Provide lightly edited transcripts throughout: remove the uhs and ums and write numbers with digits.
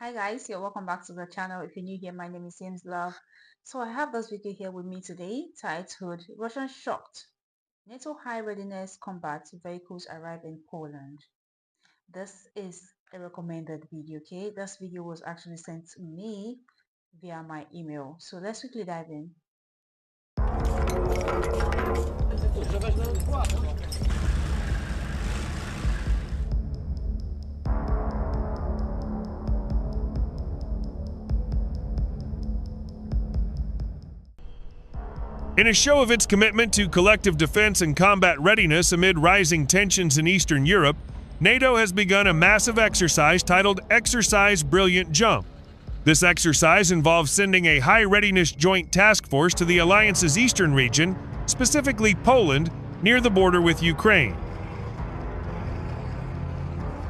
Hi guys, you're welcome back to the channel. If you're new here, my name is James Love. So I have this video here with me today titled Russian Shocked. NATO High Readiness Combat Vehicles Arrive in Poland. This is a recommended video, okay? This video was actually sent to me via my email. So let's quickly dive in. In a show of its commitment to collective defense and combat readiness amid rising tensions in Eastern Europe, NATO has begun a massive exercise titled Exercise Brilliant Jump. This exercise involves sending a high-readiness joint task force to the alliance's eastern region, specifically Poland, near the border with Ukraine.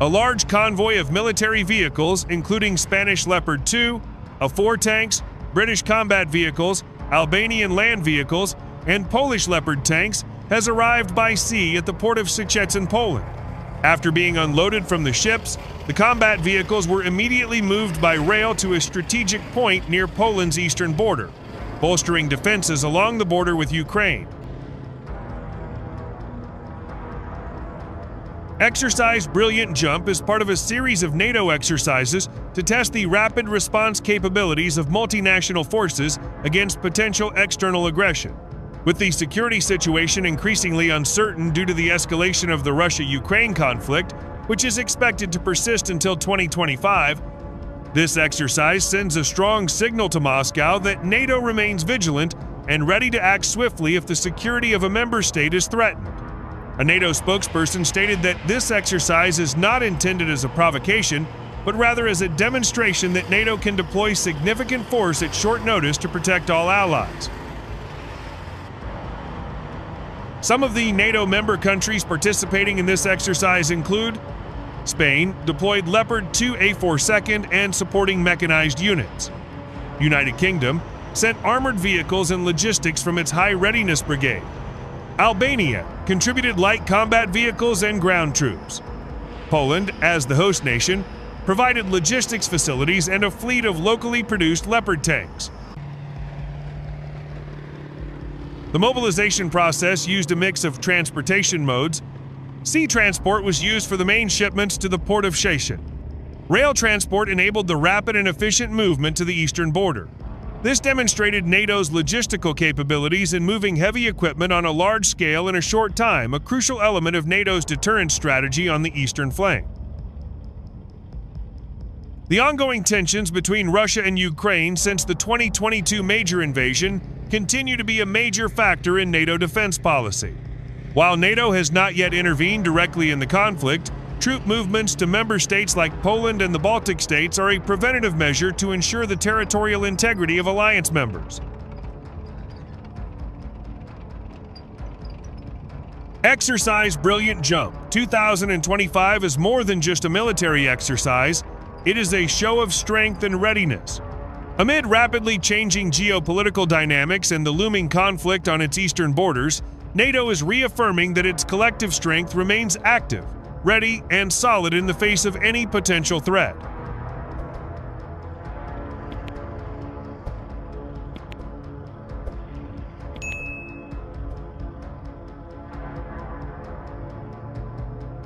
A large convoy of military vehicles, including Spanish Leopard 2, A4 tanks, British combat vehicles, Albanian land vehicles, and Polish Leopard tanks has arrived by sea at the port of Szczecin, Poland. After being unloaded from the ships, the combat vehicles were immediately moved by rail to a strategic point near Poland's eastern border, bolstering defenses along the border with Ukraine. Exercise Brilliant Jump is part of a series of NATO exercises to test the rapid response capabilities of multinational forces against potential external aggression. With the security situation increasingly uncertain due to the escalation of the Russia-Ukraine conflict, which is expected to persist until 2025, this exercise sends a strong signal to Moscow that NATO remains vigilant and ready to act swiftly if the security of a member state is threatened. A NATO spokesperson stated that this exercise is not intended as a provocation, but rather as a demonstration that NATO can deploy significant force at short notice to protect all allies. Some of the NATO member countries participating in this exercise include Spain deployed Leopard 2 A4 second and supporting mechanized units. United Kingdom sent armored vehicles and logistics from its High Readiness Brigade. Albania contributed light combat vehicles and ground troops. Poland, as the host nation, provided logistics facilities and a fleet of locally produced Leopard tanks. The mobilization process used a mix of transportation modes. Sea transport was used for the main shipments to the port of Szczecin. Rail transport enabled the rapid and efficient movement to the eastern border. This demonstrated NATO's logistical capabilities in moving heavy equipment on a large scale in a short time, a crucial element of NATO's deterrence strategy on the eastern flank. The ongoing tensions between Russia and Ukraine since the 2022 major invasion continue to be a major factor in NATO defense policy. While NATO has not yet intervened directly in the conflict, troop movements to member states like Poland and the Baltic states are a preventative measure to ensure the territorial integrity of alliance members. Exercise Brilliant Jump 2025 is more than just a military exercise, it is a show of strength and readiness. Amid rapidly changing geopolitical dynamics and the looming conflict on its eastern borders, NATO is reaffirming that its collective strength remains active, ready, and solid in the face of any potential threat.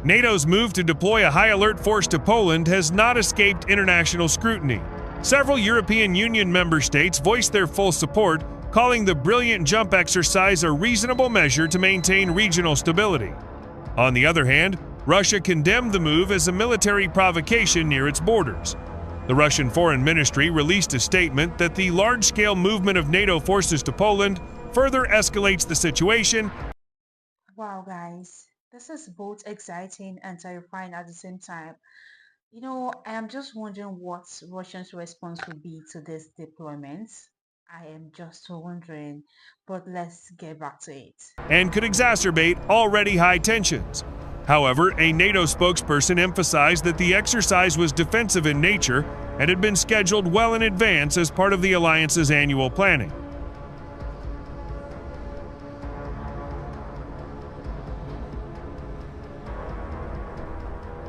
NATO's move to deploy a high-alert force to Poland has not escaped international scrutiny. Several European Union member states voiced their full support, calling the Brilliant Jump exercise a reasonable measure to maintain regional stability. On the other hand, Russia condemned the move as a military provocation near its borders. The Russian Foreign Ministry released a statement that the large-scale movement of NATO forces to Poland further escalates the situation. Wow guys, this is both exciting and terrifying at the same time. I am just wondering what Russia's response will be to this deployment. I am just wondering, but let's get back to it. And could exacerbate already high tensions. However, a NATO spokesperson emphasized that the exercise was defensive in nature and had been scheduled well in advance as part of the alliance's annual planning.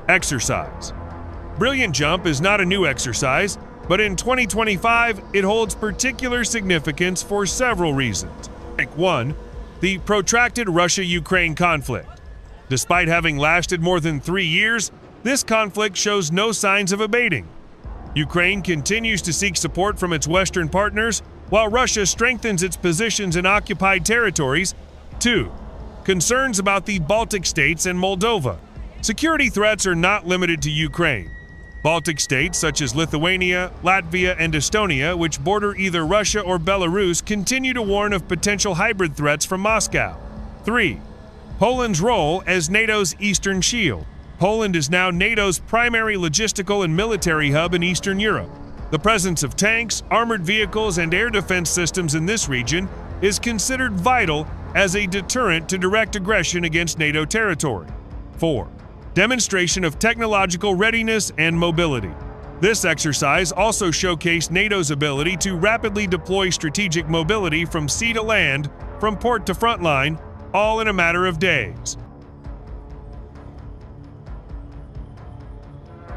Exercise. Brilliant jump is not a new exercise, but in 2025 it holds particular significance for several reasons. 1. The protracted Russia-Ukraine conflict. Despite having lasted more than 3 years, this conflict shows no signs of abating. Ukraine continues to seek support from its Western partners, while Russia strengthens its positions in occupied territories. 2. Concerns about the Baltic states and Moldova. Security threats are not limited to Ukraine. Baltic states such as Lithuania, Latvia, and Estonia, which border either Russia or Belarus, continue to warn of potential hybrid threats from Moscow. 3. Poland's role as NATO's Eastern Shield. Poland is now NATO's primary logistical and military hub in Eastern Europe. The presence of tanks, armored vehicles, and air defense systems in this region is considered vital as a deterrent to direct aggression against NATO territory. 4. Demonstration of technological readiness and mobility. This exercise also showcased NATO's ability to rapidly deploy strategic mobility from sea to land, from port to front line, all in a matter of days.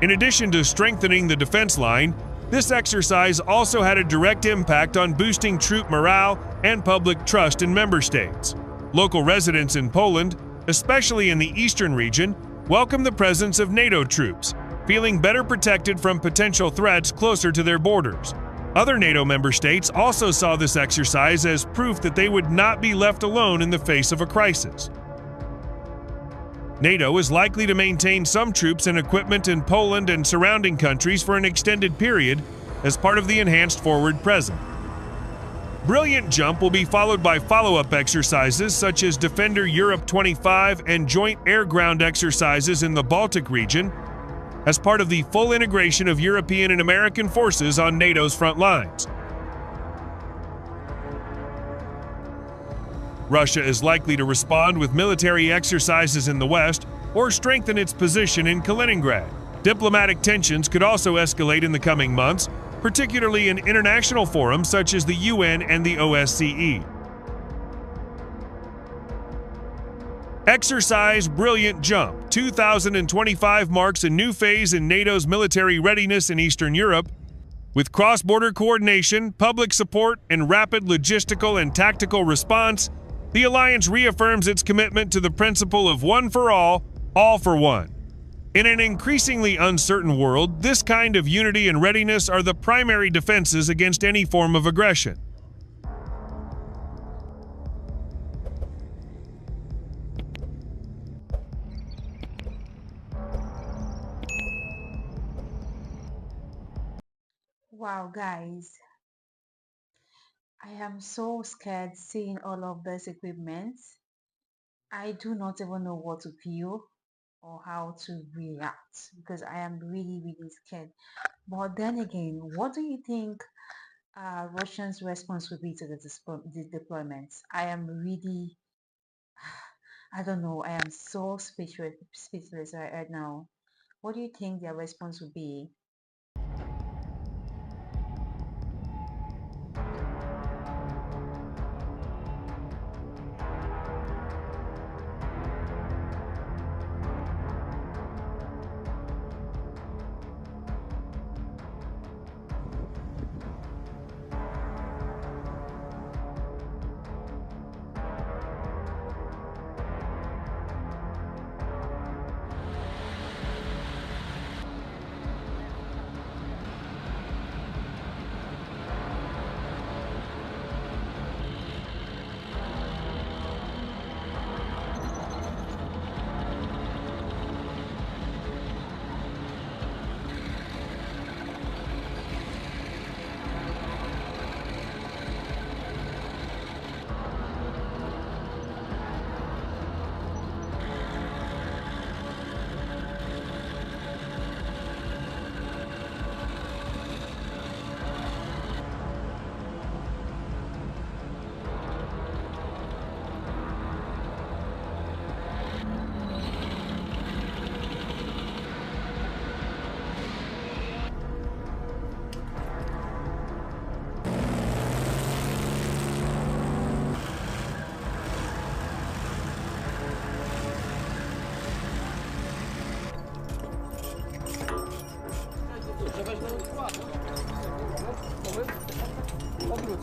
In addition to strengthening the defense line, this exercise also had a direct impact on boosting troop morale and public trust in member states. Local residents in Poland, especially in the eastern region, welcome the presence of NATO troops, feeling better protected from potential threats closer to their borders. Other NATO member states also saw this exercise as proof that they would not be left alone in the face of a crisis. NATO is likely to maintain some troops and equipment in Poland and surrounding countries for an extended period as part of the enhanced forward presence. Brilliant jump will be followed by follow-up exercises such as Defender Europe 25 and joint air-ground exercises in the Baltic region as part of the full integration of European and American forces on NATO's front lines. Russia is likely to respond with military exercises in the West or strengthen its position in Kaliningrad. Diplomatic tensions could also escalate in the coming months, particularly in international forums such as the UN and the OSCE. Exercise Brilliant Jump 2025 marks a new phase in NATO's military readiness in Eastern Europe. With cross-border coordination, public support, and rapid logistical and tactical response, the alliance reaffirms its commitment to the principle of one for all for one. In an increasingly uncertain world, this kind of unity and readiness are the primary defenses against any form of aggression. Wow, guys, I am so scared seeing all of this equipment. I do not even know what to feel or how to react because I am really, really scared. But then again, what do you think Russians' response will be to the deployments? I am really, I don't know, I am so speechless right now. What do you think their response will be?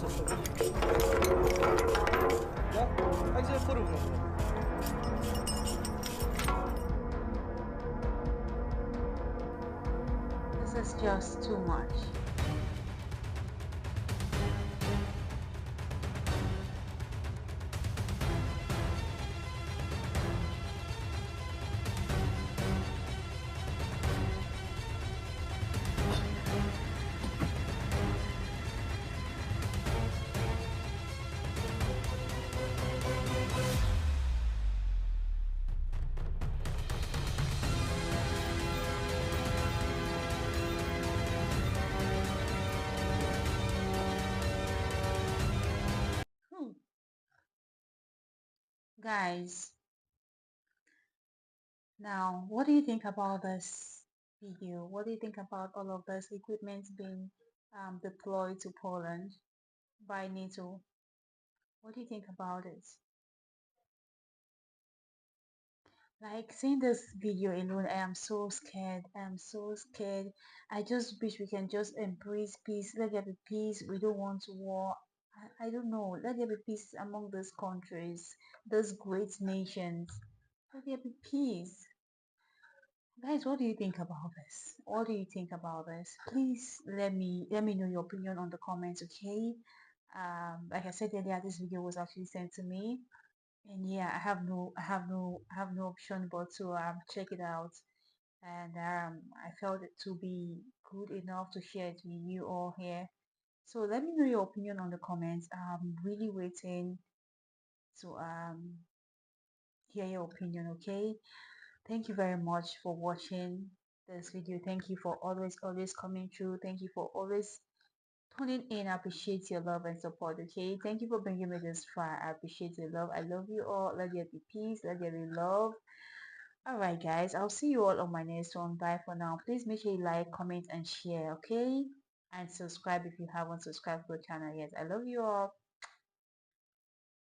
Ya, także porównał. This is just too much. Hmm. Guys, now what do you think about this video? What do you think about all of this equipment being deployed to Poland by NATO? What do you think about it? Like seeing this video alone, I am so scared. I am so scared. I just wish we can just embrace peace. Let there be peace. We don't want war. I don't know. Let there be peace among these countries, those great nations. Let there be peace. Guys, what do you think about this? What do you think about this? Please let me know your opinion on the comments, okay? Like I said earlier, this video was actually sent to me, and yeah, I have no option but to check it out, and I felt it to be good enough to share it with you all here. So let me know your opinion on the comments. I'm really waiting to hear your opinion, okay? Thank you very much for watching this video. Thank you for always coming through. Thank you for always tuning in. I appreciate your love and support, okay? Thank you for bringing me this far. I appreciate your love. I love you all. Let there be peace. Let there be love. Alright guys, I'll see you all on my next one. Bye for now. Please make sure you like, comment and share, okay? And subscribe if you haven't subscribed to the channel yet. I love you all.